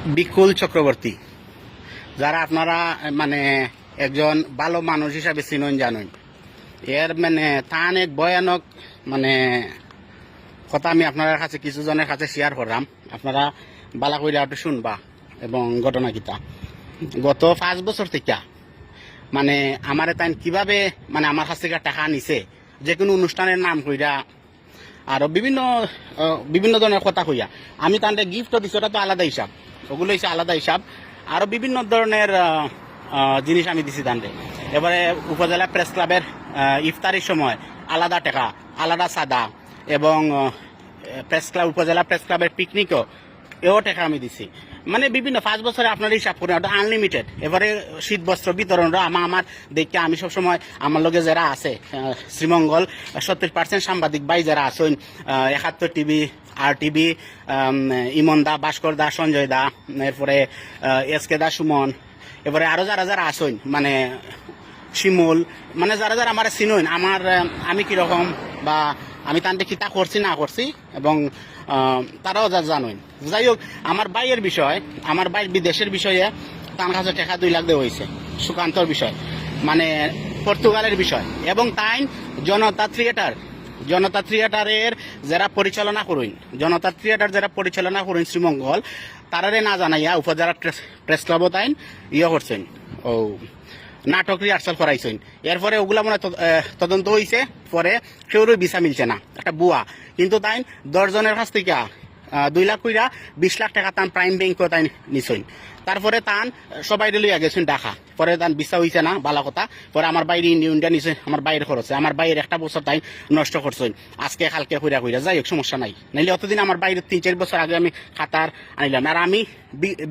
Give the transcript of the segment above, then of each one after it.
বিকুল চক্রবর্তী, যারা আপনারা মানে একজন ভালো মানুষ হিসাবে চিনেন জানেন, এর মানে তান এক ভয়ানক মানে কথা আমি আপনার কাছে কিছু জনের কাছে শেয়ার করলাম। আপনারা বালা করে একটু শুনবা। এবং ঘটনা কিতা গত 5 বছর থেকে মানে আমার তাই কিভাবে মানে আমার কাছ থেকে টাকা নিছে, যে কোনো অনুষ্ঠানের নাম কইরা আরো বিভিন্ন বিভিন্ন ধরনের কথা কইয়া আমি তাদের গিফটও দিছি, ওটা তো আলাদা হিসাব, ওগুলো হচ্ছে আলাদা হিসাব। আরো বিভিন্ন ধরনের জিনিস আমি দিছি তাদের। এবারে উপজেলা প্রেস ক্লাবের ইফতারির সময় আলাদা টাকা, আলাদা সাদা, এবং প্রেস ক্লাব উপজেলা প্রেস ক্লাবের পিকনিকও এও টাকা আমি দিছি। মানে বিভিন্ন 5 বছরে আপনার হিসাব করেন, ওটা আনলিমিটেড। এবারে শীত বস্ত্র বিতরণরা আমার দেখে আমি সবসময় আমার লগে যারা আছে শ্রীমঙ্গল 70% সাংবাদিক ভাই যারা আছেন, 71 টিভি, আর টিভি, ইমন দা, ভাস্কর দা, সঞ্জয় দা, এরপরে এসকে দা, সুমন, এবারে আরো যারা যারা আছেন মানে শিমুল, মানে যারা যারা আমার চিনুন আমার আমি কিরকম বা আমি তান্তে কিতা করছি না করছি, এবং তারাও যা জানুন। যাই হোক, আমার বাইয়ের বিষয়, আমার বাইর বিদেশের বিষয়ে তার কাছে টাকা 2 লাখ দেওয়া হয়েছে। সুকান্তর বিষয় মানে পর্তুগালের বিষয়। এবং তাই জনতা থিয়েটারের যারা পরিচালনা করুন, জনতা থিয়েটার যারা পরিচালনা করুন শ্রীমঙ্গল, তারারে না জানাইয়া উপজেলা প্রেস ক্লাবও তাই করছেন, ও নাটক রিহার্সাল করাইছেন। এরপরে ওগুলা মনে তদন্ত হয়েছে, পরে কেউরই ভিসা মিলছে না, একটা বুয়া। কিন্তু তাই 10 জনের কাছ থেকে 2 লাখ কইরা 20 লাখ টাকা তান প্রাইম ব্যাংক তাই নিছেন। তারপরে তান সবাই লইয়া গেছেন ঢাকা, পরে তান ভিসা হইছে না, বালা কথা। পরে আমার বাইরে ইন্ডিয়া নিছে, আমার বাইরে খরচে, আমার বাইরে একটা বছর তাই নষ্ট করছেন, আজকে কালকে কইরা কইরা। যাই হোক, সমস্যা নাই। নাইলে অতদিন আমার বাইরে 3-4 বছর আগে আমি খাতার আনিলাম। আর আমি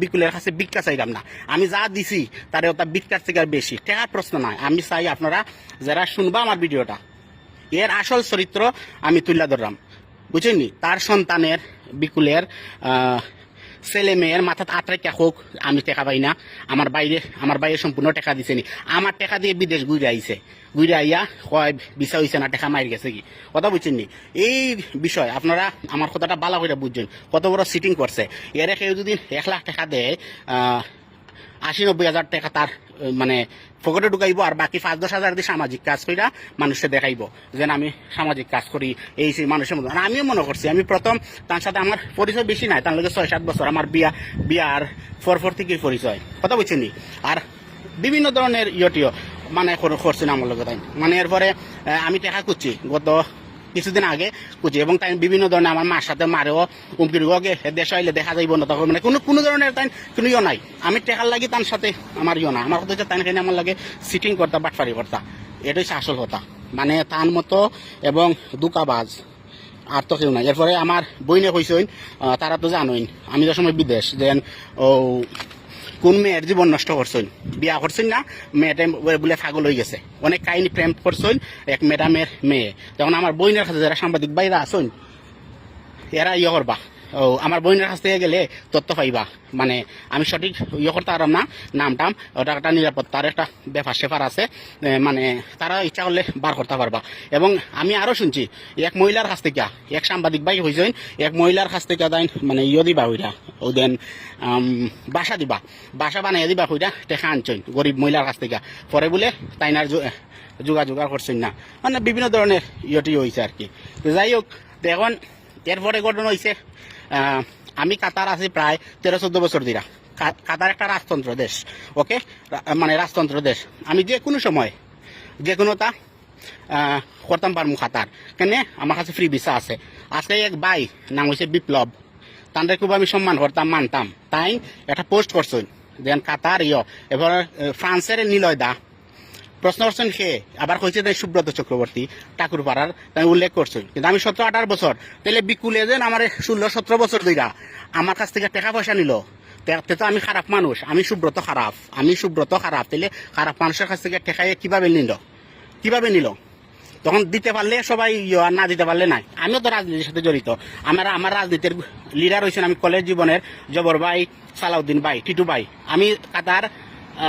বিকুলের কাছে ভিক্ষা চাইলাম না, আমি যা দিছি তার ওটা ভিক্ষার থেকে বেশি টাকার প্রশ্ন নাই। আমি চাই আপনারা যারা শুনবা আমার ভিডিওটা, এর আসল চরিত্র আমি তুলে ধরলাম, বুঝছেন? তার সন্তানের, বিকুলের ছেলে মেয়ের মাথা আটরাইকা হোক, আমি টাকা পাই না। আমার বাইরে সম্পূর্ণ টাকা দিছে নি, আমার টাকা দিয়ে বিদেশ ঘুরে আইছে, ঘুরে আইয়া কয় ভিসা হইছে না, টাকা মারি গেছে কি কথা বুঝছেন নি? এই বিষয় আপনারা আমার কথাটা বালা করে বুঝছেন, কত বড় সিটিং করছে। এর কেউ যদি 1 লাখ টাকা দেয়, 80-90 হাজার টাকা তার মানে পকেটে ঢুকাইব, আর বাকি 5-10 হাজার দিয়ে সামাজিক কাজ কইরা মানুষকে দেখাইব যে আমি সামাজিক কাজ করি, এই সেই মানুষের মধ্যে। আর আমিও মনে করছি, আমি প্রথম তার সাথে আমার পরিচয় বেশি নাই, তার লগে 6-7 বছর আমার বিয়ার পর থেকেই পরিচয়, কথা বুঝছেন নি? আর বিভিন্ন ধরনের ইয়টিও মানে করছেন আমার লগে তাই। মানে এরপরে আমি টাকা করছি গত কিছুদিন আগে কুচি, এবং তাই বিভিন্ন ধরনের আমার মার সাথে মারেও উমকির গে দেশ আইলে দেখা যাইব না, তখন মানে কোনো ধরনের তাই কোনো ইয়ে নাই। আমি টেকার লাগি তার সাথে আমার ইয়ে না, আমার কথা হচ্ছে তাই আমার লাগে সিটিং করতা, বাটফারি করতা, এটাই আসল কথা। মানে তার মতো এবং দুকাবাজ আর তো কেউ নাই। এরপরে আমার বইনে কইসইন, তারা তো জানোইন আমি যে সময় বিদেশ দেন ও কোন মেয়ের জীবন নষ্ট করছেন, বিয়া করছেন না, মেয়েটা বলে পাগল হয়ে গেছে, অনেক কাহিনী প্রেম করছেন এক ম্যাডামের মেয়ে। তখন আমার বইনের কাছে যারা সাংবাদিক বাইরা আছেন, এরা ইয়ে করবা, ও আমার বইনের কাছ থেকে গেলে তথ্য পাইবা। মানে আমি সঠিক ইয়ে করতে পারলাম না, নামটাম, ওটা একটা নিরাপত্তার একটা ব্যাপার সেপার আছে, মানে তারা ইচ্ছা করলে বার করতে পারবা। এবং আমি আরো শুনছি এক মহিলার কাছ থেকে, এক সাংবাদিক ভাই হয়েছেন, এক মহিলার কাছ থেকে তাই মানে ইয়ে দিবা হইরা, ও দেন বাসা দিবা, বাসা বানাই দিবা হইরা টেকা আনছেন গরিব মহিলার কাছ থেকে। পরে বলে তাইনার যোগাযোগ করছেন না, মানে বিভিন্ন ধরনের ইয়েটি হয়েছে আর কি। যাই হোক, এখন এরপরে ঘটনা হয়েছে, আমি কাতার আছি প্রায় 13-14 বছর দিরা। কাতার একটা রাজতন্ত্র দেশ, ওকে, মানে রাজতন্ত্র দেশ। আমি যে কোনো সময় যে কোনোটা করতাম পারমু কাতার, কেন আমার কাছে ফ্রি ভিসা আছে। আজকে এক ভাই নাম হয়েছে বিপ্লব, তাদের খুব আমি সম্মান করতাম, মানতাম। তাই একটা পোস্ট করছেন দেন কাতার এবার ফ্রান্সের নিলয় দা প্রশ্ন করছেন, সে আবার কইছে যে সুব্রত চক্রবর্তী ঠাকুরপাড়ার তাই উল্লেখ করছেন। কিন্তু আমি 17-18 বছর, তাহলে বিকুলে যেন আমার 16-17 বছর ধইরা আমার কাছ থেকে টাকা পয়সা নিল, তো আমি খারাপ মানুষ, আমি সুব্রত খারাপ, তাহলে খারাপ মানুষের কাছ থেকে টাকা কিভাবে নিল? তখন দিতে পারলে সবাই আর না দিতে পারলে নাই। আমিও তো রাজনীতির সাথে জড়িত, আমার রাজনীতির লিডার হয়েছেন আমি কলেজ জীবনের জবর ভাই, সালাউদ্দিন ভাই, টিটু ভাই। আমি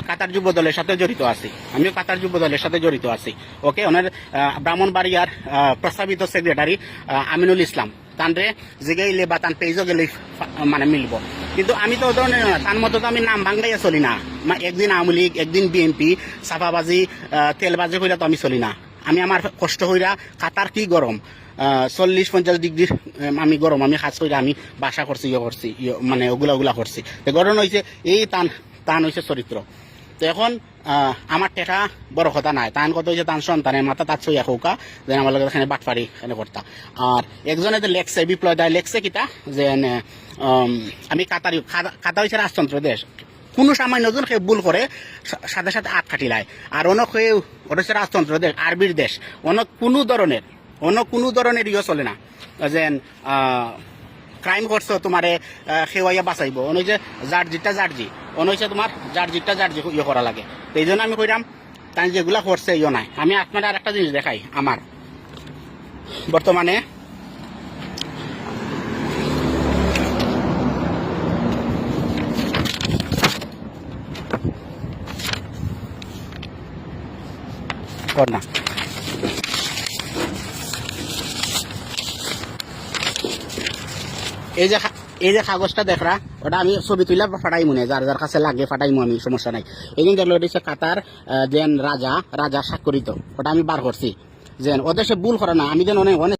কাতার যুব দলের সাথে জড়িত আছি, ওকে। ওনার ব্রাহ্মণবাড়িয়ার প্রস্তাবিত সেক্রেটারি আমিনুল ইসলাম, তানরে জিগাইলে বা তান পেজও গেলে মানে মিলব। কিন্তু আমি তো ধরনের না, তার মতো তো আমি নাম ভাঙাইয়া চলি না। একদিন আওয়ামী লীগ, একদিন বিএনপি, সাফাবাজি, তেলবাজি হইলে তো আমি চলি না। আমি আমার কষ্ট হইরা কাতার কি গরম 40-50 ডিগ্রি আমি গরম, আমি খাস করে আমি বাসা করছি, মানে ওগুলা করছি। গরম হয়েছে এই টান হয়েছে চরিত্র। তো এখন আমার টেকা বড় কথা নাই, তান কত হয়েছে তান সন্তানের মাথা তার ছইয়া খৌকা যেন আমার লোকের এখানে বাটপাড়ি এখানে করতা। আর একজনে যে লেখছে বিপ্লব দায় লেখছে কিতা যে আমি কাতা হয়েছে রাজতন্ত্র দেশ, কোনো সামান্য জন সে ভুল করে সাথে সাথে আট খাটিলায়। আর অনেক হয়ে ওটা হচ্ছে রাজতন্ত্র দেশ, আরবির দেশ, অনেক কোনো ধরনের ইয়ে চলে না যেন ক্রাইম করছো তোমারে খেওয়াইয়া বাঁচাইব। অন হয়েছে জার্জি অন হয়েছে তোমার জার্জি ইয়ে করা লাগে। তো এই জন্য আমি কইরাম তাই যেগুলা করছে ইয়ে নাই। আমি আপনার আর একটা জিনিস দেখাই, আমার বর্তমানে কর না এই যে কাগজটা দেখরা, ওটা আমি ছবি তুলে ফাটাই মনে যার কাছে লাগে ফাটাইমু, আমি সমস্যা নাই। এই দিন দেখলো এটা হচ্ছে কাতার যেন রাজা স্বাক্ষরিত, ওটা আমি বার করছি যেন ওদের সে ভুল করে না। আমি যেন অনেক